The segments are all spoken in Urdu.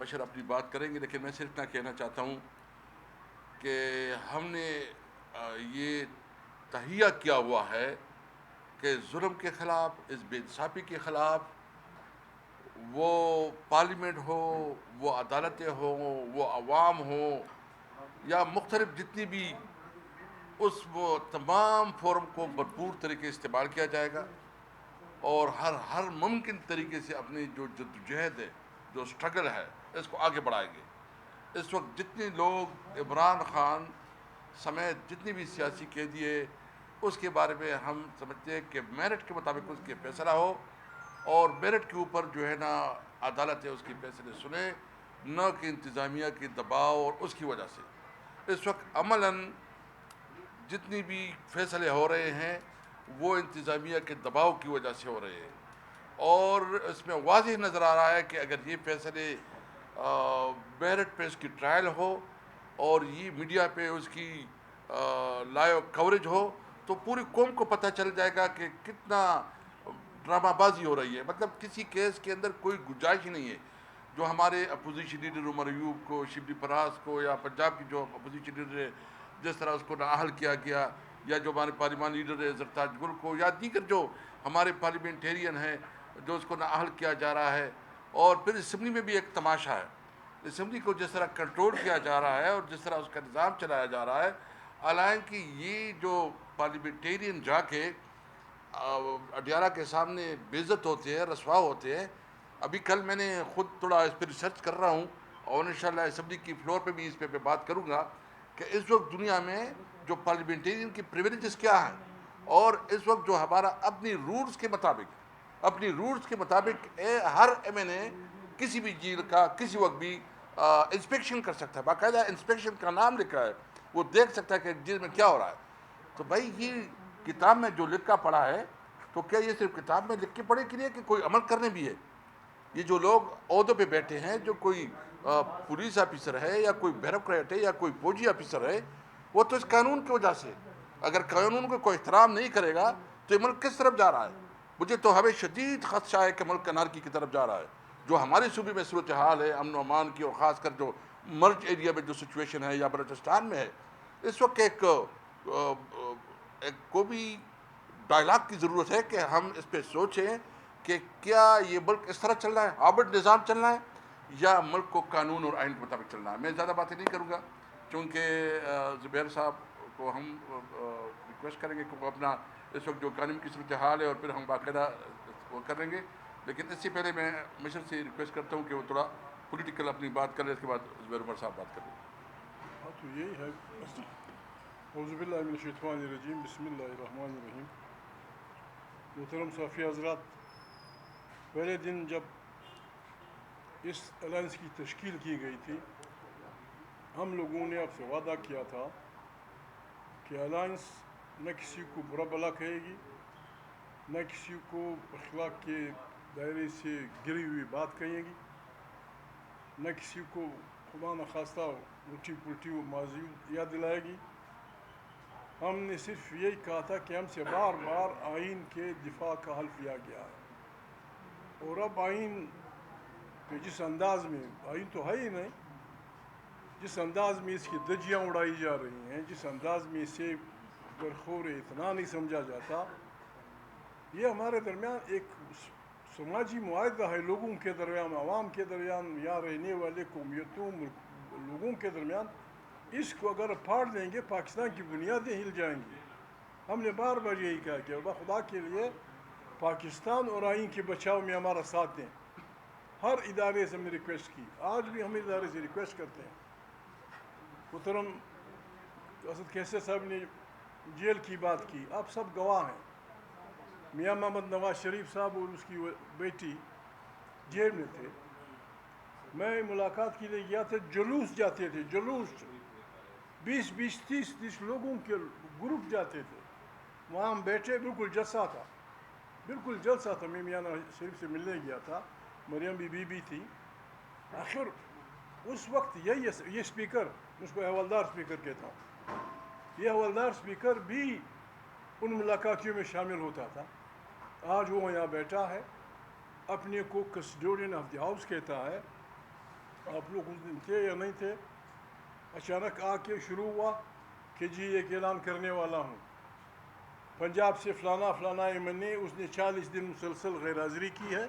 بشر اپنی بات کریں گے، لیکن میں صرف اتنا کہنا چاہتا ہوں کہ ہم نے یہ تہیہ کیا ہوا ہے کہ ظلم کے خلاف، اس بے انصافی کے خلاف، وہ پارلیمنٹ ہو، وہ عدالتیں ہوں، وہ عوام ہوں، یا مختلف جتنی بھی، اس وہ تمام فورم کو بھرپور طریقے استعمال کیا جائے گا، اور ہر ممکن طریقے سے اپنی جو جدوجہد ہے، جو اسٹرگل ہے، اس کو آگے بڑھائیں گے۔ اس وقت جتنے لوگ عمران خان سمیت جتنی بھی سیاسی قیدی ہے، اس کے بارے میں ہم سمجھتے ہیں کہ میرٹ کے مطابق اس کے فیصلہ ہو، اور میرٹ کے اوپر جو ہے نا عدالت ہے اس کی فیصلے سنے، نہ کہ انتظامیہ کے دباؤ اور اس کی وجہ سے۔ اس وقت عملاً جتنی بھی فیصلے ہو رہے ہیں وہ انتظامیہ کے دباؤ کی وجہ سے ہو رہے ہیں، اور اس میں واضح نظر آ رہا ہے کہ اگر یہ فیصلے میرٹ پہ اس کی ٹرائل ہو اور یہ میڈیا پہ اس کی لائیو کوریج ہو، تو پوری قوم کو پتہ چل جائے گا کہ کتنا ڈرامہ بازی ہو رہی ہے۔ مطلب کسی کیس کے اندر کوئی گنجائش ہی نہیں ہے۔ جو ہمارے اپوزیشن لیڈر عمر ایوب کو، شبلی فراز کو، یا پنجاب کی جو اپوزیشن لیڈر ہے جس طرح اس کو نااہل کیا گیا، یا جو ہمارے پارلیمانی لیڈر ہے زرتاج گل کو، یا دیگر جو ہمارے پارلیمنٹیرین ہیں جو اس کو نااہل کیا جا رہا ہے، اور پھر اسمبلی میں بھی ایک تماشا ہے۔ اسمبلی کو جس طرح کنٹرول کیا جا رہا ہے اور جس طرح اس کا نظام چلایا جا رہا ہے، حالانکہ یہ جو پارلیمنٹیرین جا کے اڈیالہ کے سامنے بے عزت ہوتے ہیں، رسوا ہوتے ہیں۔ ابھی کل میں نے خود تھوڑا اس پہ ریسرچ کر رہا ہوں، اور انشاءاللہ اسمبلی کی فلور پہ بھی اس پہ بات کروں گا کہ اس وقت دنیا میں جو پارلیمنٹیرین کی پریویلیجز کیا ہیں، اور اس وقت جو ہمارا اپنی رولز کے مطابق ہر ایم این اے کسی بھی جیل کا کسی وقت بھی انسپیکشن کر سکتا ہے، باقاعدہ انسپیکشن کا نام لکھا ہے، وہ دیکھ سکتا ہے کہ جیل میں کیا ہو رہا ہے۔ تو بھائی یہ کتاب میں جو لکھا پڑھا ہے، تو کیا یہ صرف کتاب میں لکھ کے پڑھے کے لیے کہ کوئی عمل کرنے بھی ہے؟ یہ جو لوگ عہدوں پہ بیٹھے ہیں، جو کوئی پولیس آفیسر ہے یا کوئی بیوروکریٹ ہے یا کوئی فوجی آفیسر ہے، وہ تو اس قانون کی وجہ سے، اگر قانون کو کوئی احترام نہیں کرے گا تو یہ ملک کس طرف جا رہا ہے؟ مجھے تو ہمیں شدید خدشہ ہے کہ ملک انارکی کی طرف جا رہا ہے۔ جو ہمارے صوبے میں صورتحال ہے امن و امان کی، اور خاص کر جو مرج ایریا میں جو سچویشن ہے یا بلوچستان میں ہے، اس وقت ایک قومی ڈائلاگ کی ضرورت ہے کہ ہم اس پہ سوچیں کہ کیا یہ ملک اس طرح چل رہا ہے، آبد نظام چلنا ہے، یا ملک کو قانون اور آئین کے مطابق چلنا ہے۔ میں زیادہ باتیں نہیں کروں گا، چونکہ زبیر صاحب کو ہم ریکویسٹ کریں گے کہ وہ اپنا اس وقت جو قانون کی صورتحال ہے، اور پھر ہم باقاعدہ وہ کر لیں گے۔ لیکن اس سے پہلے میں مشر سے ریکویسٹ کرتا ہوں کہ وہ تھوڑا پولیٹیکل اپنی بات کریں، اس کے بعد زبیر عمر صاحب بات کریں۔ ہاں تو یہی ہے۔ اعوذ باللہ من الشیطان الرجیم، بسم اللہ الرحمن الرحیم۔ محترم صافی حضرات، پہلے دن جب اس الائنس کی تشکیل کی گئی تھی، ہم لوگوں نے آپ سے وعدہ کیا تھا کہ الائنس نہ کسی کو برا بلا کہے گی، نہ کسی کو اخلاق کے دائرے سے گری ہوئی بات کہے گی، نہ کسی کو خدا نخواستہ الٹی پلٹی و ماضی یاد دلائے گی۔ ہم نے صرف یہی کہا تھا کہ ہم سے بار بار آئین کے دفاع کا حلف لیا گیا ہے، اور اب آئین پہ جس انداز میں، آئین تو ہے ہی نہیں، جس انداز میں اس کی دھجیاں اڑائی جا رہی ہیں، جس انداز میں اسے برخور اتنا نہیں سمجھا جاتا، یہ ہمارے درمیان ایک سماجی معاہدہ ہے، لوگوں کے درمیان، عوام کے درمیان، یہاں رہنے والے قومیتوں لوگوں کے درمیان۔ اس کو اگر پھاڑ دیں گے پاکستان کی بنیادیں ہل جائیں گی۔ ہم نے بار بار یہی کہا کہ خدا کے لیے پاکستان اور آئین کے بچاؤ میں ہمارا ساتھ دیں۔ ہر ادارے سے ہم نے ریکویسٹ کی، آج بھی ہم ادارے سے ریکویسٹ کرتے ہیں۔ محترم اسد کیسر صاحب نے جیل کی بات کی، آپ سب گواہ ہیں۔ میاں محمد نواز شریف صاحب اور اس کی بیٹی جیل میں تھے۔ میں ملاقات کے لیے گیا تھا، جلوس جاتے تھے، جلوس 20 30 لوگوں کے گروپ جاتے تھے، وہاں ہم بیٹھے، بالکل جلسہ تھا، بالکل جلسہ تھا۔ میں میاں نواز شریف سے ملنے گیا تھا، مریم بی بی تھی۔ آخر اس وقت یہ اسپیکر، اس کو حوالدار اسپیکر کہتا ہوں، یہ حوالدار اسپیکر بھی ان ملاقاتیوں میں شامل ہوتا تھا۔ آج وہ یہاں بیٹھا ہے، اپنے کو کسٹوڈین آف دی ہاؤس کہتا ہے، آپ لوگ اس دن تھے یا نہیں تھے، اچانک آ کے شروع ہوا کہ جی ایک اعلان کرنے والا ہوں، پنجاب سے فلانا فلانا ایم نے اس نے 40 دن مسلسل غیر حاضری کی ہے،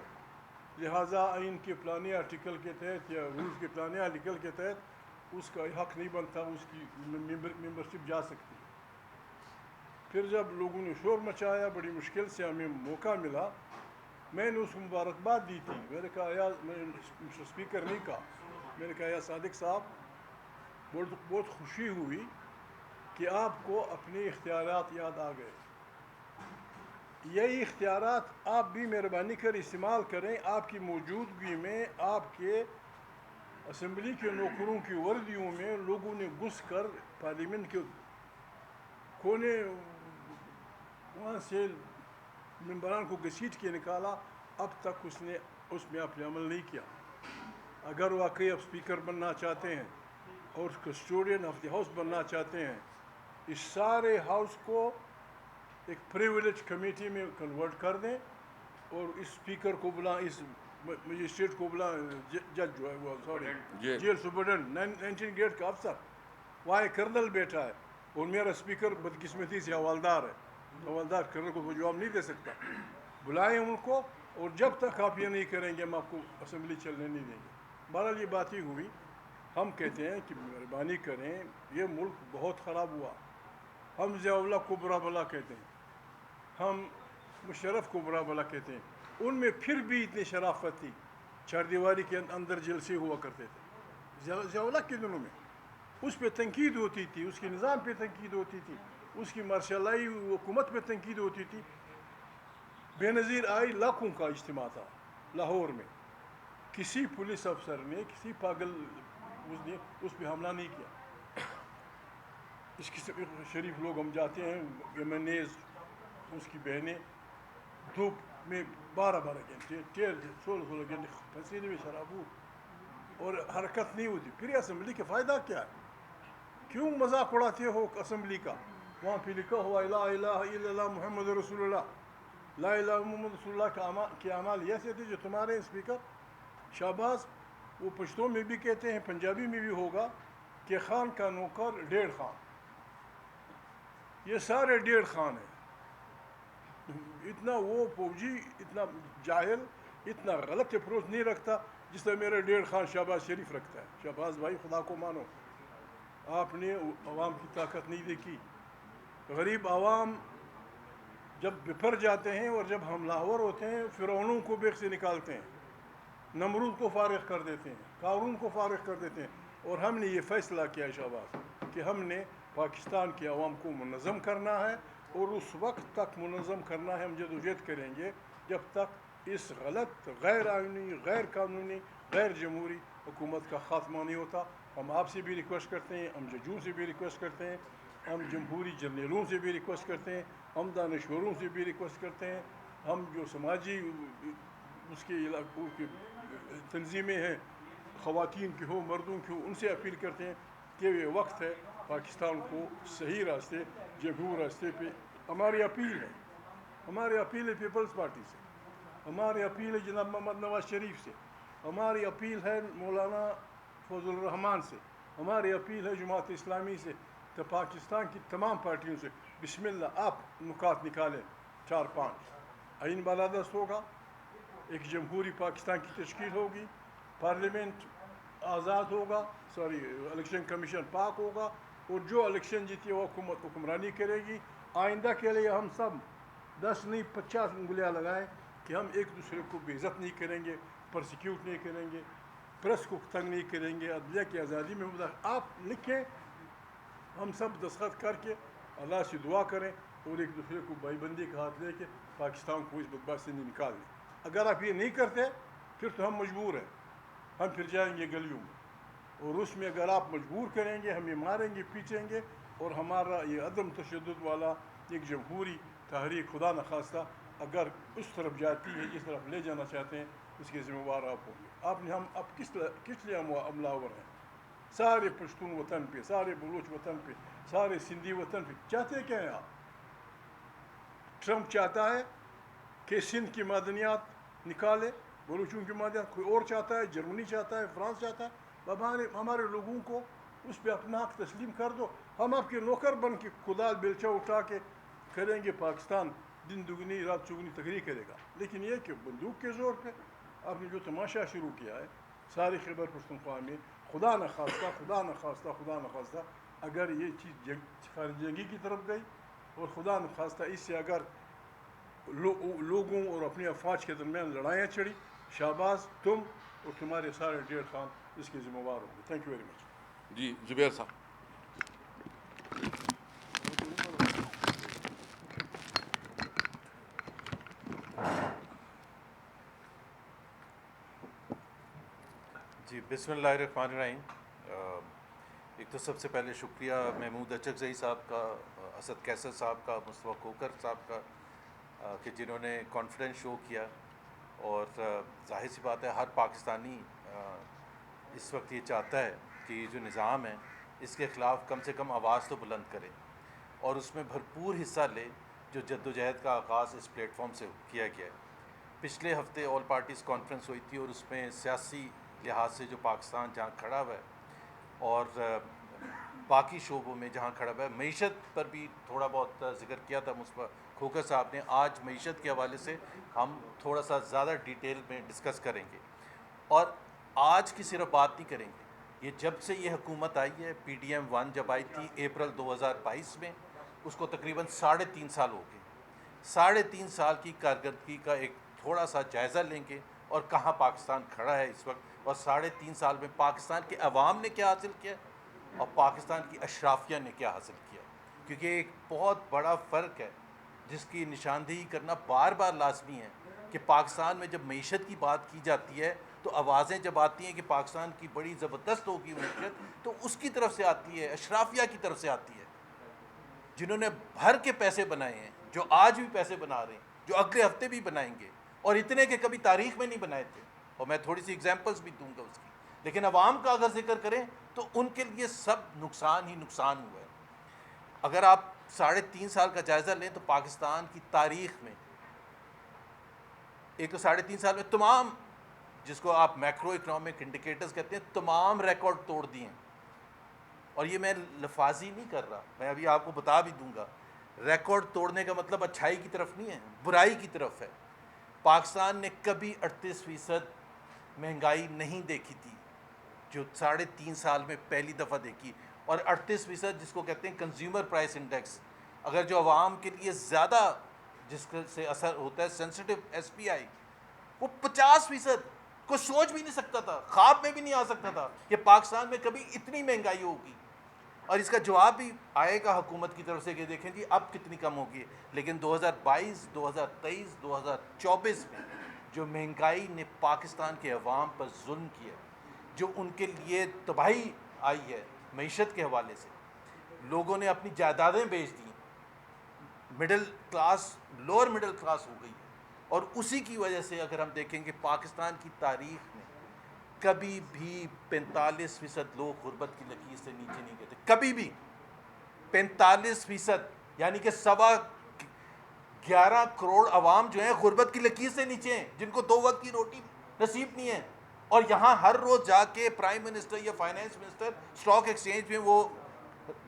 لہٰذا آئین کے فلانے آرٹیکل کے تحت یا رولز کے فلانے آرٹیکل کے تحت اس کا حق نہیں بنتا، اس کی ممبرشپ جا سکتی ہے۔ پھر جب لوگوں نے شور مچایا، بڑی مشکل سے ہمیں موقع ملا، میں نے اس کو مبارکباد دی تھی، میں نے کہا یا میں اسپیکر نہیں کہا، میں نے کہا یا صادق صاحب بہت خوشی ہوئی کہ آپ کو اپنے اختیارات یاد آ گئے، یہی اختیارات آپ بھی مہربانی کر استعمال کریں۔ آپ کی موجودگی میں آپ کے اسمبلی کے نوکروں کی وردیوں میں لوگوں نے گھس کر پارلیمنٹ کے کونے وہاں سے ممبران کو گھسیٹ کے نکالا، اب تک اس نے اس میں اپنے عمل نہیں کیا۔ اگر واقعی آپ اسپیکر بننا چاہتے ہیں اور کسٹوڈین آف دی ہاؤس بننا چاہتے ہیں، اس سارے ہاؤس کو ایک پریویلیج کمیٹی میں کنورٹ کر دیں اور اس اسپیکر کو بلا، اس مجسٹریٹ کو بلا، جج جو ہے وہ سوری جیل سپرڈنٹ 19 گیٹ کا افسر، وہاں ایک کرنل بیٹھا ہے اور میرا اسپیکر بدقسمتی سے حوالدار ہے، حوالدار کرنل کو جواب نہیں دے سکتا، بلائیں ان کو، اور جب تک آپ یہ نہیں کریں گے ہم آپ کو اسمبلی چلنے نہیں دیں گے۔ بہرحال یہ بات ہی ہوئی، ہم کہتے ہیں کہ مہربانی کریں، یہ ملک بہت خراب ہوا، ہم ضیاء اللہ کو برا بھلا کہتے ہیں، ہم مشرف کو برا بھلا کہتے ہیں، ان میں پھر بھی اتنی شرافت تھی، چار دیواری کے اندر جلسے ہوا کرتے تھے ضیاء اللہ کے دنوں میں، اس پہ تنقید ہوتی تھی، اس کے نظام پہ تنقید ہوتی تھی، اس کی مارشالائی حکومت پہ تنقید ہوتی تھی۔ بے نظیر آئی لاکھوں کا اجتماع تھا لاہور میں، کسی پولیس افسر نے، کسی پاگل نے اس پہ حملہ نہیں کیا۔ اس قسم شریف لوگ ہم جاتے ہیں، ایم این ایز، اس کی بہنیں دھوپ میں 12 گھنٹے 16 گھنٹے پسینے میں شرابور اور حرکت نہیں ہوتی، پھر اسمبلی کا فائدہ کیا ہے؟ کیوں مذاق اڑاتے ہو اسمبلی کا؟ وہاں پہ لکھا ہوا لا الہ الا اللہ محمد رسول اللہ، لا الہ محمد رسول اللہ کے اعمال ایسے تھے جو تمہارے اسپیکر شہباز، وہ پشتوں میں بھی کہتے ہیں، پنجابی میں بھی ہوگا کہ خان کا نوکر 1.5 خان، یہ سارے 1.5 خان ہیں۔ اتنا وہ فوجی، اتنا جاہل، اتنا غلط اپروچ نہیں رکھتا جس طرح میرا 1.5 خان شہباز شریف رکھتا ہے۔ شہباز بھائی خدا کو مانو، آپ نے عوام کی طاقت نہیں دیکھی۔ غریب عوام جب بپھر جاتے ہیں اور جب حملہ آور ہوتے ہیں، فرعونوں کو بیخ سے نکالتے ہیں، نمرود کو فارغ کر دیتے ہیں، قارون کو فارغ کر دیتے ہیں، اور ہم نے یہ فیصلہ کیا شہباز کہ ہم نے پاکستان کے عوام کو منظم کرنا ہے، اور اس وقت تک منظم کرنا ہے، ہم جدوجہد کریں گے جب تک اس غلط، غیر آئینی، غیر قانونی، غیر جمہوری حکومت کا خاتمہ نہیں ہوتا۔ ہم آپ سے بھی ریکویسٹ کرتے ہیں، ہم ججوں سے بھی ریکویسٹ کرتے ہیں، ہم جمہوری جرنیلوں سے بھی ریکویسٹ کرتے ہیں، ہم دانشوروں سے بھی ریکویسٹ کرتے ہیں، ہم جو سماجی اس کے علاقوں کی تنظیمیں ہیں، خواتین کی ہو، مردوں کی ہو، ان سے اپیل کرتے ہیں کہ یہ وقت ہے پاکستان کو صحیح راستے، جمہور راستے پہ۔ ہماری اپیل ہے، ہماری اپیل ہے پیپلز پارٹی سے، ہماری اپیل ہے جناب محمد نواز شریف سے، ہماری اپیل ہے مولانا فضل الرحمان سے، ہماری اپیل ہے جماعت اسلامی سے، تو پاکستان کی تمام پارٹیوں سے، بسم اللہ آپ نکات نکالیں 4-5۔ آئین بالادست ہوگا، ایک جمہوری پاکستان کی تشکیل ہوگی، پارلیمنٹ آزاد ہوگا، الیکشن کمیشن پاک ہوگا، اور جو الیکشن جیتی وہ حکومت حکمرانی کرے گی۔ آئندہ کے لیے ہم سب 10 نہیں 50 انگلیاں لگائیں کہ ہم ایک دوسرے کو بے عزت نہیں کریں گے، پرسیکیوٹ نہیں کریں گے، پریس کو تنگ نہیں کریں گے، عدلیہ کی آزادی میں آپ لکھیں، ہم سب دستخط کر کے اللہ سے دعا کریں اور ایک دوسرے کو بھائی بندی کا ہاتھ لے کے پاکستان کو اس بدبخت سے نکال دیں۔ اگر آپ یہ نہیں کرتے پھر تو ہم مجبور ہیں، ہم پھر جائیں گے گلیوں میں، اور اس میں اگر آپ مجبور کریں گے، ہمیں ماریں گے، پیچیں گے، اور ہمارا یہ عدم تشدد والا ایک جمہوری تحریک خدا نخواستہ اگر اس طرف جاتی ہے جس طرف لے جانا چاہتے ہیں، اس کے ذمہ وار آپ ہوں گے۔ آپ نے ہم اب کس لیے حملہ آور ہیں؟ سارے پشتون وطن پہ، سارے بلوچ وطن پہ، سارے سندھی وطن پہ، چاہتے کیا ہیں آپ؟ ٹرمپ چاہتا ہے کہ سندھ کی معدنیات نکالے، بلوچوں کی معدنیات، کوئی اور چاہتا ہے، جرمنی چاہتا ہے، فرانس چاہتا ہے، ہمارے لوگوں کو اس پہ اپنا حق تسلیم کر دو. ہم آپ کے نوکر بن کے کدال بیلچہ اٹھا کے کریں گے پاکستان دن دگنی رات چگنی تقریر کرے گا. لیکن یہ کہ بندوق کے زور پہ آپ نے جو تماشا شروع کیا ہے ساری خیبر پختونخوا میں، خدا نخواستہ اگر یہ چیز خارج جنگی کی طرف گئی اور خدا نخواستہ اس سے اگر لوگوں اور اپنی افواج کے درمیان لڑائیاں چڑھی، شہباز تم اور تمہارے سارے 1.5 خان اس کے ذمہ وار ہوں گے. Thank you very much. جی زبیر صاحب. جی بسم اللہ الرحمن الرحیم. ایک تو سب سے پہلے شکریہ محمود اچکزئی صاحب کا، اسد کیسر صاحب کا، مصطفیٰ کوکر صاحب کا کہ جنہوں نے کانفیڈنس شو کیا. اور ظاہر سی بات ہے ہر پاکستانی اس وقت یہ چاہتا ہے کہ یہ جو نظام ہے اس کے خلاف کم سے کم آواز تو بلند کرے اور اس میں بھرپور حصہ لے جو جد و جہد کا آغاز اس پلیٹ فارم سے کیا گیا ہے. پچھلے ہفتے آل پارٹیز کانفرنس ہوئی تھی اور اس میں سیاسی لحاظ سے جو پاکستان جہاں کھڑا ہوا ہے اور باقی شعبوں میں جہاں کھڑا ہوا ہے، معیشت پر بھی تھوڑا بہت ذکر کیا تھا مصطفیٰ کھوکر صاحب نے. آج معیشت کے حوالے سے ہم تھوڑا سا زیادہ ڈیٹیل میں ڈسکس کریں گے اور آج کی صرف بات نہیں کریں گے. یہ جب سے یہ حکومت آئی ہے PDM-1 جب آئی تھی اپریل 2022 میں، اس کو تقریباً 3.5 سال ہو گئے. 3.5 سال کی کارکردگی کا ایک تھوڑا سا جائزہ لیں گے اور کہاں پاکستان کھڑا ہے اس وقت، اور 3.5 سال میں پاکستان کے عوام نے کیا حاصل کیا اور پاکستان کی اشرافیہ نے کیا حاصل کیا. کیونکہ ایک بہت بڑا فرق ہے جس کی نشاندہی کرنا بار بار لازمی ہے کہ پاکستان میں جب معیشت کی بات کی جاتی ہے تو آوازیں جب آتی ہیں کہ پاکستان کی بڑی زبردست ہوگی معیشت، تو اس کی طرف سے آتی ہے، اشرافیہ کی طرف سے آتی ہے جنہوں نے بھر کے پیسے بنائے ہیں، جو آج بھی پیسے بنا رہے ہیں، جو اگلے ہفتے بھی بنائیں گے، اور اتنے کہ کبھی تاریخ میں نہیں بنائے تھے. اور میں تھوڑی سی ایگزامپلس بھی دوں گا اس کی. لیکن عوام کا اگر ذکر کریں تو ان کے لیے سب نقصان ہی نقصان ہوا ہے. اگر آپ 3.5 سال کا جائزہ لیں تو پاکستان کی تاریخ میں ایک تو 3.5 سال میں تمام، جس کو آپ میکرو اکنامک انڈیکیٹرز کہتے ہیں، تمام ریکارڈ توڑ دیے ہیں. اور یہ میں لفاظی نہیں کر رہا، میں ابھی آپ کو بتا بھی دوں گا. ریکارڈ توڑنے کا مطلب اچھائی کی طرف نہیں ہے، برائی کی طرف ہے. پاکستان نے کبھی 38% مہنگائی نہیں دیکھی تھی جو 3.5 سال میں پہلی دفعہ دیکھی. اور 38% جس کو کہتے ہیں کنزیومر پرائس انڈیکس، اگر جو عوام کے لیے زیادہ جس سے اثر ہوتا ہے سینسٹیو SPI، وہ 50%. کوئی سوچ بھی نہیں سکتا تھا، خواب میں بھی نہیں آ سکتا تھا کہ پاکستان میں کبھی اتنی مہنگائی ہوگی. اور اس کا جواب بھی آئے گا حکومت کی طرف سے کہ دیکھیں جی اب کتنی کم ہوگی. لیکن 2022 2023 2024 میں جو مہنگائی نے پاکستان کے عوام پر ظلم کیا، جو ان کے لیے تباہی آئی ہے معیشت کے حوالے سے، لوگوں نے اپنی جائیدادیں بیچ دیں، middle class lower middle class ہو گئی ہے. اور اسی کی وجہ سے اگر ہم دیکھیں کہ پاکستان کی تاریخ میں کبھی بھی 45% لوگ غربت کی لکیر سے نیچے نہیں گئے تھے. کبھی بھی 45%، یعنی کہ 11.25 کروڑ عوام جو ہیں غربت کی لکیر سے نیچے ہیں، جن کو 2 وقت کی روٹی نصیب نہیں ہے. اور یہاں ہر روز جا کے پرائم منسٹر یا فائنانس منسٹر اسٹاک ایکسچینج میں وہ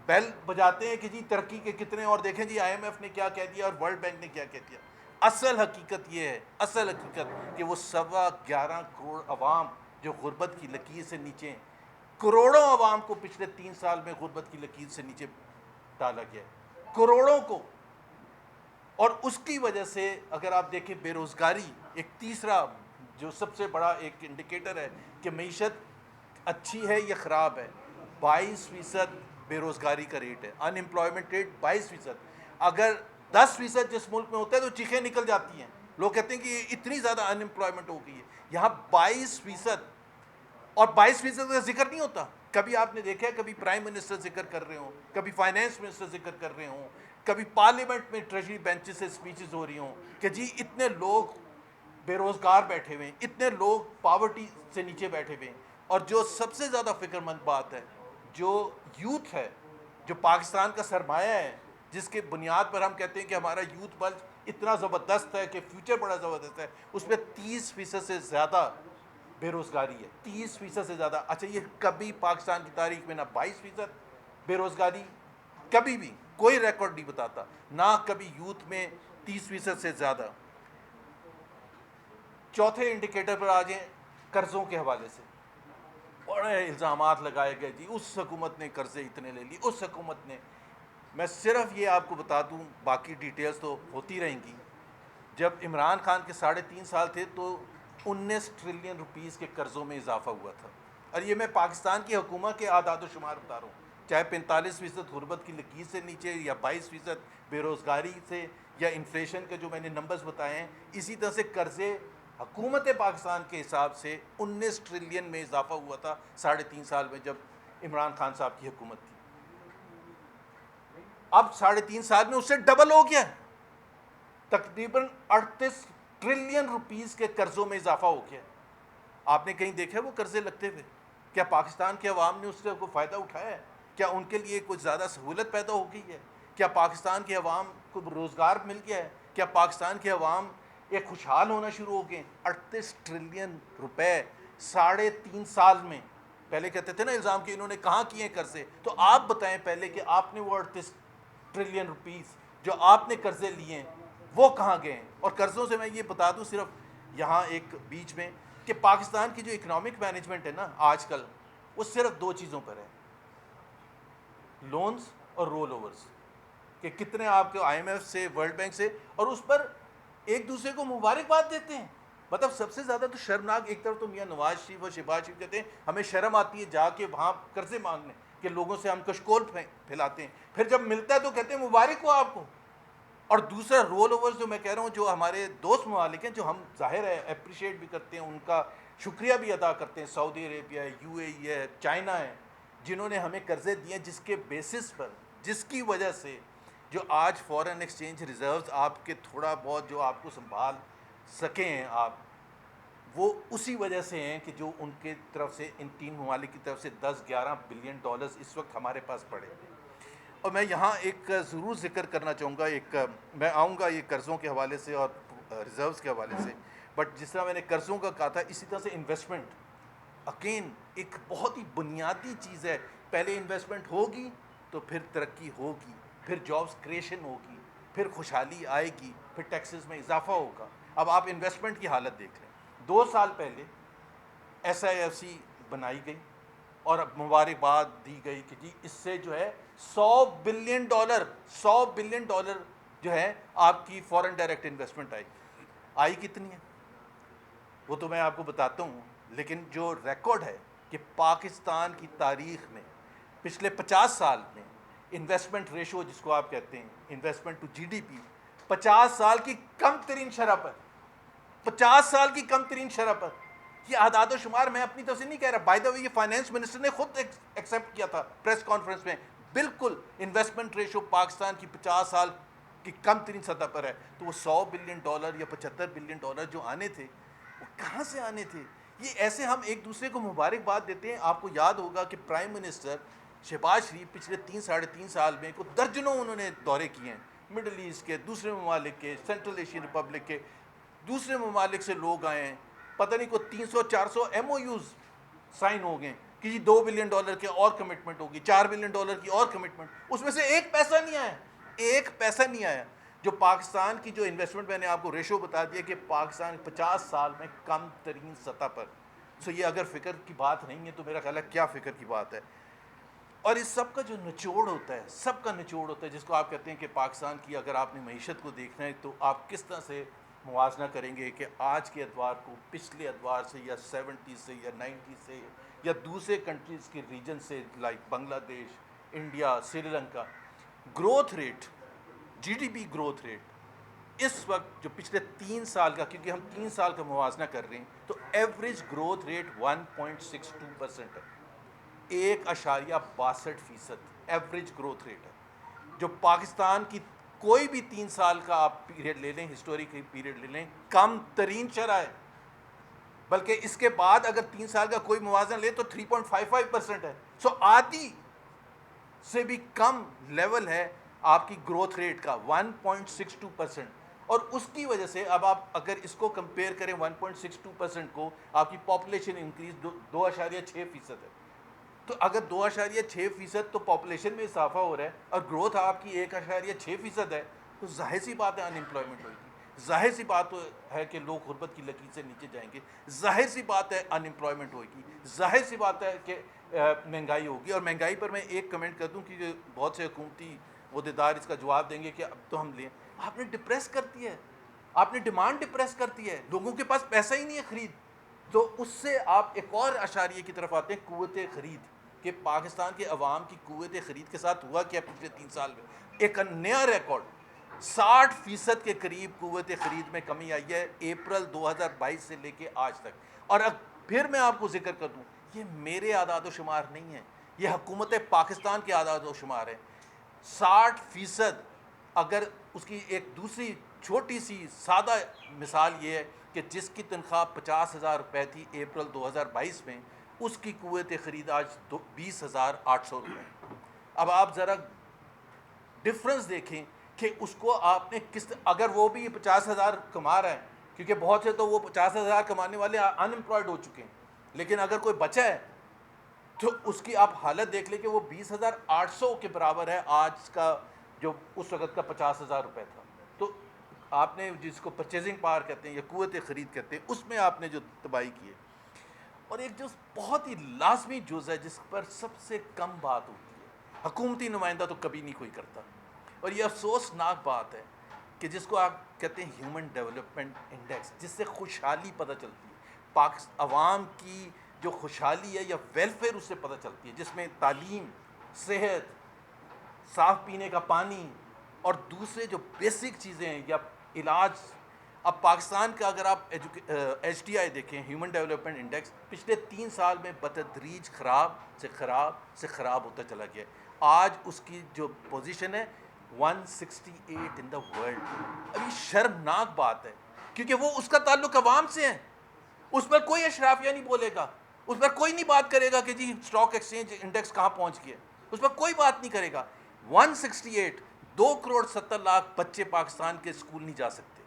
بیل بجاتے ہیں کہ جی ترقی کے کتنے، اور دیکھیں جی IMF نے کیا کہہ دیا اور ورلڈ بینک نے کیا کہہ دیا. اصل حقیقت یہ ہے، اصل حقیقت کہ وہ 11.25 کروڑ عوام جو غربت کی لکیر سے نیچے ہیں، کروڑوں عوام کو پچھلے 3 سال میں غربت کی لکیر سے نیچے ڈالا گیا ہے، کروڑوں کو. اور اس کی وجہ سے اگر آپ دیکھیں بے روزگاری ایک تیسرا جو سب سے بڑا ایک انڈیکیٹر ہے کہ معیشت اچھی ہے یا خراب ہے، 22% بے روزگاری کا ریٹ ہے، ان امپلائمنٹ ریٹ 22%. اگر 10% جس ملک میں ہوتا ہے تو چیخیں نکل جاتی ہیں، لوگ کہتے ہیں کہ اتنی زیادہ ان امپلائمنٹ ہو گئی ہے. یہاں 22%، اور 22% کا ذکر نہیں ہوتا. کبھی آپ نے دیکھا ہے کبھی پرائم منسٹر ذکر کر رہے ہوں، کبھی فائنانس منسٹر ذکر کر رہے ہوں، کبھی پارلیمنٹ میں ٹریجری بینچز سے سپیچز ہو رہی ہوں کہ جی اتنے لوگ بے روزگار بیٹھے ہوئے ہیں، اتنے لوگ پاورٹی سے نیچے بیٹھے ہوئے ہیں. اور جو سب سے زیادہ فکر مند بات ہے، جو یوتھ ہے، جو پاکستان کا سرمایہ ہے، جس کے بنیاد پر ہم کہتے ہیں کہ ہمارا یوتھ بلج اتنا زبردست ہے کہ فیوچر بڑا زبردست ہے، اس میں 30% سے زیادہ بے روزگاری ہے 30% سے زیادہ. اچھا یہ کبھی پاکستان کی تاریخ میں نہ 22% بے روزگاری, کبھی بھی کوئی ریکارڈ نہیں بتاتا, نہ کبھی یوتھ میں 30% سے زیادہ. چوتھے انڈیکیٹر پر آ جائیں قرضوں کے حوالے سے, بڑے الزامات لگائے گئے جی اس حکومت نے قرضے اتنے لے لی, اس حکومت نے. میں صرف یہ آپ کو بتا دوں, باقی ڈیٹیلز تو ہوتی رہیں گی. جب عمران خان کے 3.5 سال تھے تو 19 ٹریلین روپیز کے قرضوں میں اضافہ ہوا تھا. اور یہ میں پاکستان کی حکومت کے اعداد و شمار بتا رہا ہوں, چاہے 45% غربت کی لکیر سے نیچے یا 22% بے روزگاری سے یا انفلیشن کے جو میں نے نمبرز بتائے ہیں, اسی طرح سے قرضے حکومت پاکستان کے حساب سے 19 ٹریلین میں اضافہ ہوا تھا 3.5 سال میں جب عمران خان صاحب کی حکومت تھی. اب 3.5 سال میں اس سے ڈبل ہو گیا, تقریباً 38 ٹریلین روپیز کے قرضوں میں اضافہ ہو گیا. آپ نے کہیں دیکھا وہ قرضے لگتے ہوئے؟ کیا پاکستان کے عوام نے اس سے کوئی فائدہ اٹھایا ہے؟ کیا ان کے لیے کوئی زیادہ سہولت پیدا ہو گئی ہے؟ کیا پاکستان کے عوام کو روزگار مل گیا ہے؟ کیا پاکستان کے عوام ایک خوشحال ہونا شروع ہو گئے؟ 38 ٹریلین روپے 3.5 سال میں. پہلے کہتے تھے نا الزام کہ انہوں نے کہاں کیے ہیں قرضے, تو آپ بتائیں پہلے کہ آپ نے وہ 38 ٹریلین روپیز جو آپ نے قرضے لیے ہیں وہ کہاں گئے ہیں؟ اور قرضوں سے میں یہ بتا دوں صرف یہاں ایک بیچ میں کہ پاکستان کی جو اکنامک مینجمنٹ ہے نا آج کل, وہ صرف 2 چیزوں پر ہے, لونز اور رول اوورز. کہ کتنے آپ کے آئی ایم ایف سے, ورلڈ بینک سے, اور اس پر ایک دوسرے کو مبارکباد دیتے ہیں. مطلب سب سے زیادہ تو شرمناک, ایک طرف تو میاں نواز شریف اور شہباز شریف کہتے ہیں ہمیں شرم آتی ہے جا کے وہاں قرضے مانگنے کہ لوگوں سے ہم کشکول پھیلاتے ہیں, پھر جب ملتا ہے تو کہتے ہیں مبارک ہو آپ کو. اور دوسرا رول اوورز جو میں کہہ رہا ہوں, جو ہمارے دوست ممالک ہیں جو ہم ظاہر ہے اپریشیٹ بھی کرتے ہیں, ان کا شکریہ بھی ادا کرتے ہیں, سعودی عربیہ ہے, یو اے ای ہے, چائنا ہے, جنہوں نے ہمیں قرضے دیے جس کے بیسس پر, جس کی وجہ سے جو آج فورن ایکسچینج ریزروز آپ کے تھوڑا بہت جو آپ کو سنبھال سکیں ہیں آپ, وہ اسی وجہ سے ہیں کہ جو ان کے طرف سے, ان 3 ممالک کی طرف سے 10-11 بلین ڈالرز اس وقت ہمارے پاس پڑے. اور میں یہاں ایک ضرور ذکر کرنا چاہوں گا, ایک میں آؤں گا یہ قرضوں کے حوالے سے اور ریزروز کے حوالے سے, بٹ جس طرح میں نے قرضوں کا کہا تھا اسی طرح سے انویسٹمنٹ اگین ایک بہت ہی بنیادی چیز ہے. پہلے انویسٹمنٹ ہوگی تو پھر ترقی ہوگی, پھر جابس کریشن ہوگی, پھر خوشحالی آئے گی, پھر ٹیکسز میں اضافہ ہوگا. اب آپ انویسٹمنٹ کی حالت دیکھ لیں, 2 سال پہلے ایس آئی ایف سی بنائی گئی اور اب مبارکباد دی گئی کہ جی اس سے جو ہے $100 بلین جو ہے آپ کی فورن ڈائریکٹ انویسٹمنٹ آئی کتنی ہے وہ تو میں آپ کو بتاتا ہوں. لیکن جو ریکارڈ ہے کہ پاکستان کی تاریخ میں پچھلے 50 سال میں انویسٹمنٹ ریشو جس کو آپ کہتے ہیں investment to G D P 50 سال کی کم ترین شرح پر, 50 سال کی کم ترین شرح پر. یہ اعداد و شمار میں اپنی طرف سے نہیں کہہ رہا, بائی دا وے یہ فائنانس منسٹر نے خود ایکسیپٹ کیا تھا پریس کانفرنس میں. بالکل انویسٹمنٹ ریشو پاکستان کی 50 سال کی کم ترین سطح پر ہے. تو وہ $100 بلین یا $75 بلین جو آنے تھے وہ کہاں سے آنے تھے؟ یہ ایسے ہم ایک دوسرے کو مبارکباد دیتے ہیں. آپ کو یاد ہوگا کہ پرائم منسٹر شہباز شریف پچھلے 3-3.5 سال میں کو درجنوں انہوں نے دورے کیے ہیں, مڈل ایسٹ کے, دوسرے ممالک کے, سینٹرل ایشین ریپبلک کے, دوسرے ممالک سے لوگ آئے ہیں. پتہ نہیں کو 300-400 ایم او یوز سائن ہو گئے کہ جی $2 بلین کی اور کمٹمنٹ ہوگی, $4 بلین کی اور کمٹمنٹ. اس میں سے ایک پیسہ نہیں آیا, ایک پیسہ نہیں آیا. جو پاکستان کی جو انویسٹمنٹ میں نے آپ کو ریشو بتا دیا کہ پاکستان 50 سال میں کم ترین سطح پر. سو یہ اگر فکر کی بات نہیں ہے تو میرا خیال ہے کیا فکر کی بات ہے. اور اس سب کا جو نچوڑ ہوتا ہے, سب کا نچوڑ ہوتا ہے جس کو آپ کہتے ہیں کہ پاکستان کی اگر آپ نے معیشت کو دیکھنا ہے تو آپ کس طرح سے موازنہ کریں گے کہ آج کے ادوار کو پچھلے ادوار سے یا 70 سے یا 90 سے یا دوسرے کنٹریز کے ریجن سے like Bangladesh, India, Sri Lanka. Growth rate, G D P growth rate اس وقت جو پچھلے 3 سال کا, کیونکہ ہم 3 سال کا موازنہ کر رہے ہیں, تو ایوریج گروتھ ریٹ 1.62% ہے, 1.62% ایوریج گروتھ ریٹ ہے. جو پاکستان کی کوئی بھی 3 سال کا آپ پیریڈ لے لیں, ہسٹوریک پیریڈ لے لیں, کم ترین شرح ہے. بلکہ اس کے بعد اگر 3 سال کا کوئی موازنہ لے تو 3.55% ہے. سو آدھی سے بھی کم لیول ہے آپ کی گروتھ ریٹ کا, 1.62%. اور اس کی وجہ سے اب آپ اگر اس کو کمپیئر کریں 1.62% کو، آپ کی پاپولیشن انکریز 2.6% ہے. تو اگر 2.6% تو پاپولیشن میں اضافہ ہو رہا ہے اور گروتھ آپ کی 1.6% ہے، تو ظاہر سی بات ہے ان امپلائمنٹ ہوئے گی، ظاہر سی بات ہے کہ لوگ غربت کی لکیر سے نیچے جائیں گے، ظاہر سی بات ہے ان امپلائمنٹ ہوئے گی، ظاہر سی بات ہے کہ مہنگائی ہوگی. اور مہنگائی پر میں ایک کمنٹ کر دوں کہ بہت سے حکومتی عہدیدار اس کا جواب دیں گے کہ اب تو ہم لیں. آپ نے ڈپریس کرتی ہے، آپ نے ڈیمانڈ ڈپریس کرتی ہے، لوگوں کے پاس پیسہ ہی نہیں ہے خرید. تو اس سے آپ ایک اور اشاریے کی طرف آتے ہیں، قوت خرید، کہ پاکستان کے عوام کی قوت خرید کے ساتھ ہوا کیا پچھلے 3 سال میں. ایک نیا ریکارڈ 60% کے قریب قوت خرید میں کمی آئی ہے اپریل 2022 سے لے کے آج تک. اور اب پھر میں آپ کو ذکر کر دوں، یہ میرے اعداد و شمار نہیں ہیں، یہ حکومت پاکستان کے اعداد و شمار ہیں. 60%. اگر اس کی ایک دوسری چھوٹی سی سادہ مثال یہ ہے کہ جس کی تنخواہ 50,000 روپے تھی اپریل 2022 میں، اس کی قوت خرید آج 20,800 روپے. اب آپ ذرا ڈفرنس دیکھیں کہ اس کو آپ نے کس، اگر وہ بھی 50,000 کما رہا ہے، کیونکہ بہت سے تو وہ 50,000 کمانے والے ان امپلائڈ ہو چکے ہیں، لیکن اگر کوئی بچہ ہے تو اس کی آپ حالت دیکھ لیں کہ وہ 20,800 کے برابر ہے آج کا جو اس وقت کا 50,000 روپے تھا. تو آپ نے جس کو پرچیزنگ پاور کہتے ہیں یا قوت خرید کہتے ہیں، اس میں آپ نے جو تباہی کی ہے. اور ایک جو بہت ہی لازمی جز ہے جس پر سب سے کم بات ہوتی ہے، حکومتی نمائندہ تو کبھی نہیں کوئی کرتا، اور یہ افسوسناک بات ہے کہ جس کو آپ کہتے ہیں ہیومن ڈیولپمنٹ انڈیکس، جس سے خوشحالی پتہ چلتی ہے، عوام کی جو خوشحالی ہے یا ویلفیئر اس سے پتہ چلتی ہے، جس میں تعلیم، صحت، صاف پینے کا پانی اور دوسرے جو بیسک چیزیں ہیں یا علاج. اب پاکستان کا اگر آپ ایچ ٹی آئی دیکھیں، ہیومن ڈیولپمنٹ انڈیکس، پچھلے 3 سال میں بتدریج خراب سے خراب ہوتا چلا گیا. آج اس کی جو پوزیشن ہے 168 ان دا ورلڈ. ابھی شرمناک بات ہے، کیونکہ وہ اس کا تعلق عوام سے ہے. اس پر کوئی اشرافیہ نہیں بولے گا، اس پر کوئی نہیں بات کرے گا کہ جی اسٹاک ایکسچینج انڈیکس کہاں پہنچ گیا، اس پر کوئی بات نہیں کرے گا. 168، 2.70 کروڑ بچے پاکستان کے اسکول نہیں جا سکتے.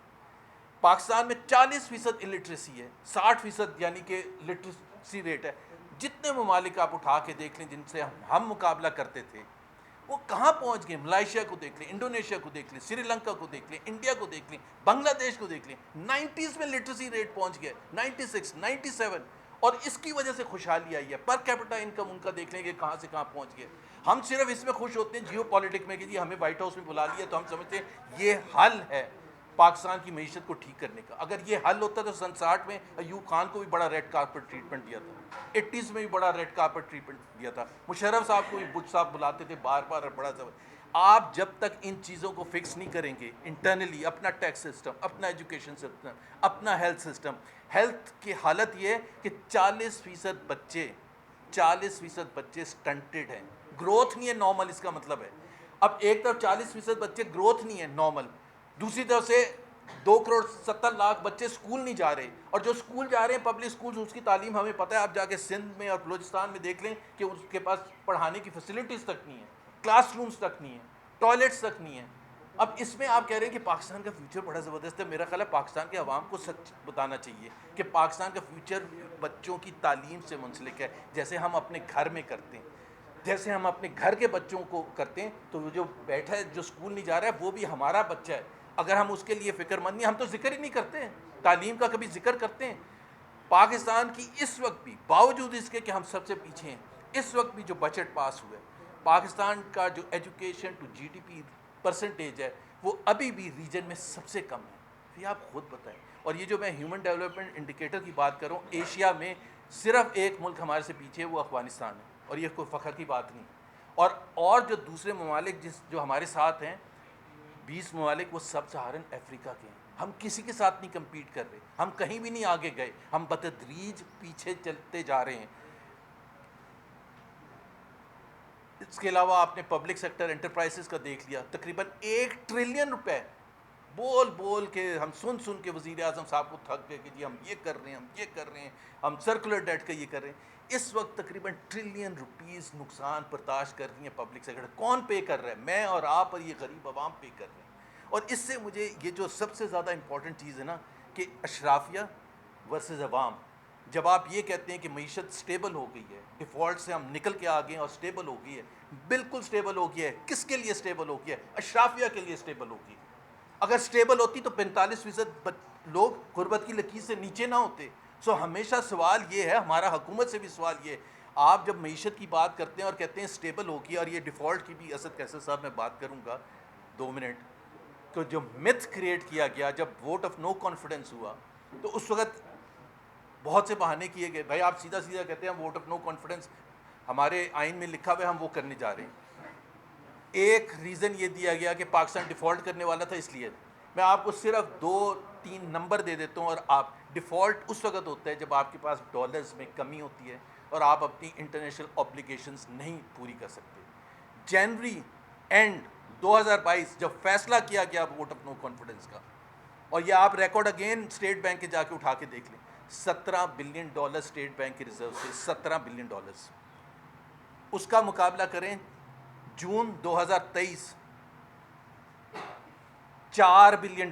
پاکستان میں 40% الٹریسی ہے، 60% یعنی کہ لٹریسی ریٹ ہے. جتنے ممالک آپ اٹھا کے دیکھ لیں جن سے ہم مقابلہ کرتے تھے، وہ کہاں پہنچ گئے. ملائیشیا کو دیکھ لیں، انڈونیشیا کو دیکھ لیں، سری لنکا کو دیکھ لیں، انڈیا کو دیکھ لیں، بنگلہ دیش کو دیکھ لیں. 90s میں لٹریسی ریٹ پہنچ گیا، 96، 97. اور اس کی وجہ سے خوشحالی آئی ہے. پر کیپٹا انکم ان کا دیکھ لیں کہ کہاں سے کہاں پہنچ گئے. ہم صرف اس میں خوش ہوتے ہیں جیو پالیٹک میں کہ جی ہمیں وائٹ ہاؤس میں بلا لیا تو ہم سمجھتے ہیں یہ حل ہے پاکستان کی معیشت کو ٹھیک کرنے کا. اگر یہ حل ہوتا تو 60 میں ایوب خان کو بھی بڑا ریڈ کارپٹ ٹریٹمنٹ دیا تھا، 80s میں بھی بڑا ریڈ کارپٹ ٹریٹمنٹ دیا تھا، مشرف صاحب کو بھی بش صاحب بلاتے تھے بار بار اور بڑا زبر. آپ جب تک ان چیزوں کو فکس نہیں کریں گے انٹرنلی، اپنا ٹیکس سسٹم، اپنا ایجوکیشن سسٹم، اپنا ہیلتھ سسٹم. ہیلتھ کی حالت یہ ہے کہ 40% بچے سٹنٹڈ ہیں، گروتھ نہیں ہے نارمل. اس کا مطلب ہے اب ایک طرف 40% بچے گروتھ نہیں ہے نارمل، دوسری طرف سے 2.70 کروڑ بچے اسکول نہیں جا رہے. اور جو اسکول جا رہے ہیں پبلک اسکول، اس کی تعلیم ہمیں پتہ ہے. آپ جا کے سندھ میں اور بلوچستان میں دیکھ لیں کہ اس کے پاس پڑھانے کی فیسلٹیز تک نہیں ہیں، کلاس رومز تک نہیں ہیں، ٹوائلٹس تک نہیں ہیں. اب اس میں آپ کہہ رہے ہیں کہ پاکستان کا فیوچر بڑا زبردست ہے. میرا خیال ہے پاکستان کے عوام کو سچ بتانا چاہیے کہ پاکستان کا فیوچر بچوں کی تعلیم سے منسلک ہے، جیسے ہم اپنے گھر میں کرتے ہیں، جیسے ہم اپنے گھر کے بچوں کو کرتے ہیں. تو وہ جو بیٹھا ہے جو اسکول نہیں جا رہا ہے وہ بھی ہمارا بچہ ہے. اگر ہم اس کے لیے فکر مند نہیں، ہم تو ذکر ہی نہیں کرتے ہیں تعلیم کا. کبھی ذکر کرتے ہیں پاکستان کی اس وقت بھی، باوجود اس کے کہ ہم سب سے پیچھے ہیں، اس وقت بھی جو بجٹ پاس ہوا ہے پاکستان کا، جو education to G D P percentage ہے، وہ ابھی بھی ریجن میں سب سے کم ہے. یہ آپ خود بتائیں. اور یہ جو میں ہیومن ڈیولپمنٹ انڈیکیٹر کی بات کر رہا ہوں، ایشیا میں صرف ایک ملک ہمارے سے پیچھے ہے، وہ افغانستان ہے. اور یہ کوئی فخر کی بات نہیں. اور جو دوسرے ممالک جو ہمارے ساتھ ہیں، 20 ممالک، وہ سب سہارن افریقہ کے ہیں. ہم کسی کے ساتھ نہیں کمپیٹ کر رہے، ہم کہیں بھی نہیں آگے گئے، ہم بتدریج پیچھے چلتے جا رہے ہیں. اس کے علاوہ آپ نے پبلک سیکٹر انٹرپرائزز کا دیکھ لیا، تقریباً 1 ٹریلین روپے بول کے ہم سن کے وزیر اعظم صاحب کو تھک گئے کہ جی ہم یہ کر رہے ہیں، ہم یہ کر رہے ہیں، ہم سرکولر ڈیٹ کا یہ کر رہے ہیں. اس وقت تقریباً ٹریلین روپیز نقصان برداشت کر رہی ہیں پبلک سیکٹر. کون پے کر رہا ہے؟ میں اور آپ اور یہ غریب عوام پے کر رہے ہیں. اور اس سے مجھے یہ جو سب سے زیادہ امپورٹنٹ چیز ہے نا کہ اشرافیہ ورسز عوام، جب آپ یہ کہتے ہیں کہ معیشت سٹیبل ہو گئی ہے، ڈیفالٹ سے ہم نکل کے آ گئے ہیں اور سٹیبل ہو گئی ہے، بالکل سٹیبل ہو گیا ہے. کس کے لیے سٹیبل ہو گیا ہے؟ اشرافیہ کے لیے سٹیبل ہو گئی. اگر سٹیبل ہوتی تو 45% لوگ غربت کی لکیر سے نیچے نہ ہوتے. سو ہمیشہ سوال یہ ہے، ہمارا حکومت سے بھی سوال یہ ہے، آپ جب معیشت کی بات کرتے ہیں اور کہتے ہیں سٹیبل ہوگی، اور یہ ڈیفالٹ کی بھی اسد کیسر صاحب میں بات کروں گا 2 منٹ، تو جو متھ کریٹ کیا گیا جب ووٹ آف نو کانفیڈنس ہوا تو اس وقت بہت سے بہانے کیے گئے. بھائی آپ سیدھا سیدھا کہتے ہیں ووٹ آف نو کانفیڈنس ہمارے آئین میں لکھا ہوا ہے، ہم وہ کرنے جا رہے ہیں. ایک ریزن یہ دیا گیا کہ پاکستان ڈیفالٹ کرنے والا تھا، اس لیے. میں آپ کو صرف 2-3 نمبر دے دیتا ہوں. اور آپ ڈیفالٹ اس وقت ہوتا ہے جب آپ کے پاس ڈالرز میں کمی ہوتی ہے اور آپ اپنی انٹرنیشنل اوبلیگیشنز نہیں پوری کر سکتے. جنوری اینڈ 2022 جب فیصلہ کیا گیا ووٹ آف نو کانفیڈنس کا، اور یہ آپ ریکارڈ اگین اسٹیٹ بینک کے جا کے اٹھا کے دیکھ لیں، $17 بلین اسٹیٹ بینک کے ریزرو سے، $17 بلین. اس کا مقابلہ کریں جون 2023 $4 بلین.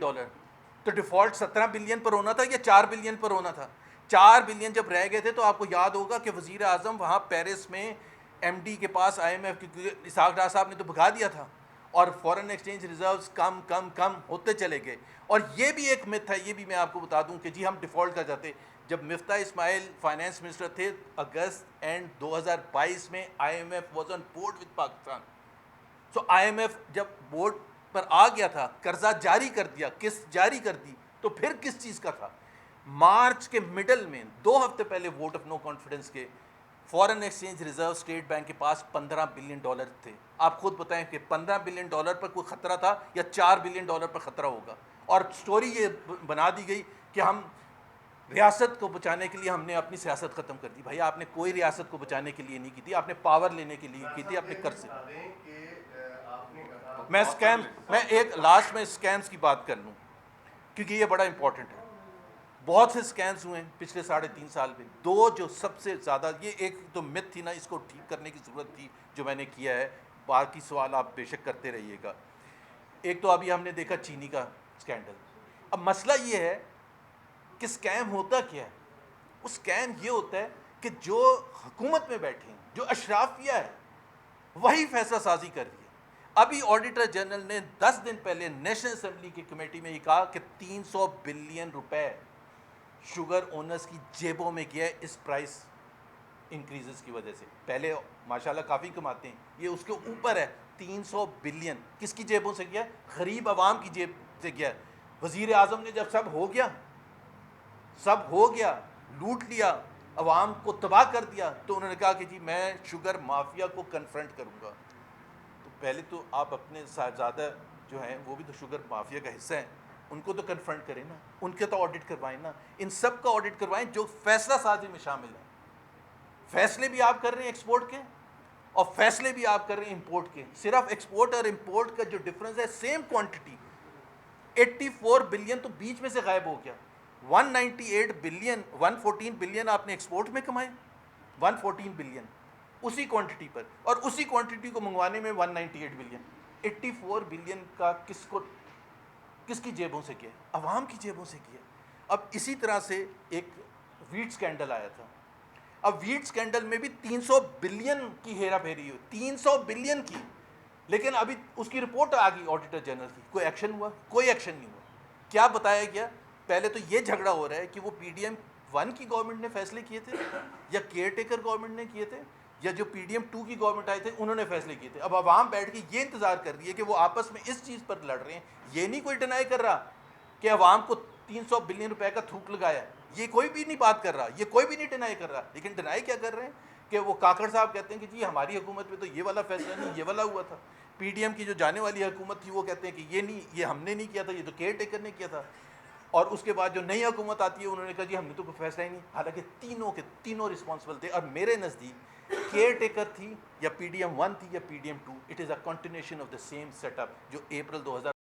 تو ڈیفالٹ 17 بلین پر ہونا تھا یا 4 بلین پر ہونا تھا؟ 4 بلین جب رہ گئے تھے تو آپ کو یاد ہوگا کہ وزیر اعظم وہاں پیرس میں ایم ڈی کے پاس IMF کی اسحاق ڈار صاحب نے تو بھگا دیا تھا، اور فورن ایکسچینج ریزروز کم کم کم ہوتے چلے گئے. اور یہ بھی ایک مت ہے، یہ بھی میں آپ کو بتا دوں کہ جی ہم ڈیفالٹ کر جاتے. جب مفتاح اسماعیل فائنانس منسٹر تھے اگست اینڈ 2022 میں IMF was on board with Pakistan. So IMF جب بورڈ پر آ گیا تھا، قرضہ جاری کر دیا، قسط جاری کر دی، تو پھر کس چیز کا تھا؟ مارچ کے مڈل میں 2 ہفتے پہلے ووٹ آف نو کانفیڈنس کے foreign exchange reserve state bank کے پاس $15 بلین تھے. آپ خود بتائیں کہ $15 بلین پر کوئی خطرہ تھا یا $4 بلین پر خطرہ ہوگا؟ اور سٹوری یہ بنا دی گئی کہ ہم ریاست کو بچانے کے لیے ہم نے اپنی سیاست ختم کر دی. بھائی آپ نے کوئی ریاست کو بچانے کے لیے نہیں کی تھی، آپ نے پاور لینے کے لیے کی تھی اپنے قرض سے. میں ایک لاسٹ میں اسکیمز کی بات کر لوں کیونکہ یہ بڑا امپورٹنٹ ہے. بہت سے اسکیمز ہوئے ہیں پچھلے 3.5 سال میں. 2 جو سب سے زیادہ، یہ ایک تو مت تھی نا، اس کو ٹھیک کرنے کی ضرورت تھی جو میں نے کیا ہے، باقی سوال آپ بے شک کرتے رہیے گا. ایک تو ابھی ہم نے دیکھا چینی کا اسکینڈل. اب مسئلہ یہ ہے کہ اسکیم ہوتا کیا ہے؟ اس اسکیم یہ ہوتا ہے کہ جو حکومت میں بیٹھے ہیں، جو اشرافیہ ہے، وہی فیصلہ سازی کر رہی ہے. ابھی آڈیٹر جنرل نے 10 دن پہلے نیشنل اسمبلی کی کمیٹی میں یہ کہا کہ $300 بلین شوگر اونرز کی جیبوں میں گیا ہے اس پرائس انکریزز کی وجہ سے. پہلے ماشاءاللہ کافی کماتے ہیں، یہ اس کے اوپر ہے. 300 بلین کس کی جیبوں سے گیا؟ غریب عوام کی جیب سے گیا. وزیر اعظم نے جب سب ہو گیا لوٹ لیا، عوام کو تباہ کر دیا، تو انہوں نے کہا کہ جی میں شوگر مافیا کو کنفرنٹ کروں گا. تو پہلے تو آپ اپنے صاحبزادہ جو ہیں وہ بھی تو شوگر مافیا کا حصہ ہیں، ان کو تو کنفرنٹ کریں نا، ان کے تو آڈٹ کروائیں نا. ان سب کا آڈٹ کروائیں جو فیصلہ سازی میں شامل ہیں. فیصلے بھی آپ کر رہے ہیں ایکسپورٹ کے اور فیصلے بھی آپ کر رہے ہیں امپورٹ کے. صرف ایکسپورٹ اور امپورٹ کا جو ڈفرنس ہے سیم کوانٹٹی 84 بلین تو بیچ میں سے غائب ہو گیا. 198 بلین 114 بلین آپ نے ایکسپورٹ میں کمائے، 114 بلین اسی کوانٹٹی پر، اور اسی کوانٹٹی کو منگوانے میں 198 بلین. 84 بلین کا کس کی جیبوں سے کیا؟ عوام کی جیبوں سے کیا. اب اسی طرح سے ایک ویٹ سکینڈل آیا تھا. اب ویٹ سکینڈل میں بھی 300 بلین کی ہیرا پھیری ہوئی، 300 بلین کی. لیکن ابھی اس کی رپورٹ آ گئی آڈیٹر جنرل کی، کوئی ایکشن ہوا؟ کوئی ایکشن نہیں ہوا. کیا بتایا گیا؟ پہلے تو یہ جھگڑا ہو رہا ہے کہ وہ PDM 1 کی گورنمنٹ نے فیصلے کیے تھے یا کیئر ٹیکر گورنمنٹ نے کیے تھے یا جو PDM 2 کی گورنمنٹ آئے تھے انہوں نے فیصلے کیے تھے. اب عوام بیٹھ کے یہ انتظار کر رہی ہے کہ وہ آپس میں اس چیز پر لڑ رہے ہیں. یہ نہیں کوئی ڈینائی کر رہا کہ عوام کو 300 بلین روپے کا تھوک لگایا، یہ کوئی بھی نہیں بات کر رہا، یہ کوئی بھی نہیں ڈینائی کر رہا. لیکن ڈینائی کیا کر رہے ہیں کہ وہ کاکڑ صاحب کہتے ہیں کہ جی ہماری حکومت میں تو یہ والا فیصلہ نہیں، یہ والا ہوا تھا. PDM کی جو جانے والی حکومت تھی وہ کہتے ہیں کہ یہ نہیں، یہ ہم نے نہیں کیا تھا، یہ تو کیئر ٹیکر نے کیا تھا. اور اس کے بعد جو نئی حکومت آتی ہے انہوں نے کہا جی ہم نے تو کوئی فیصلہ ہی نہیں. حالانکہ تینوں کے تینوں رسپانسبل تھے. اور میرے نزدیک کیئر ٹیکر تھی یا PDM 1 تھی یا PDM 2، it is a continuation of the same set جو اپریل 2000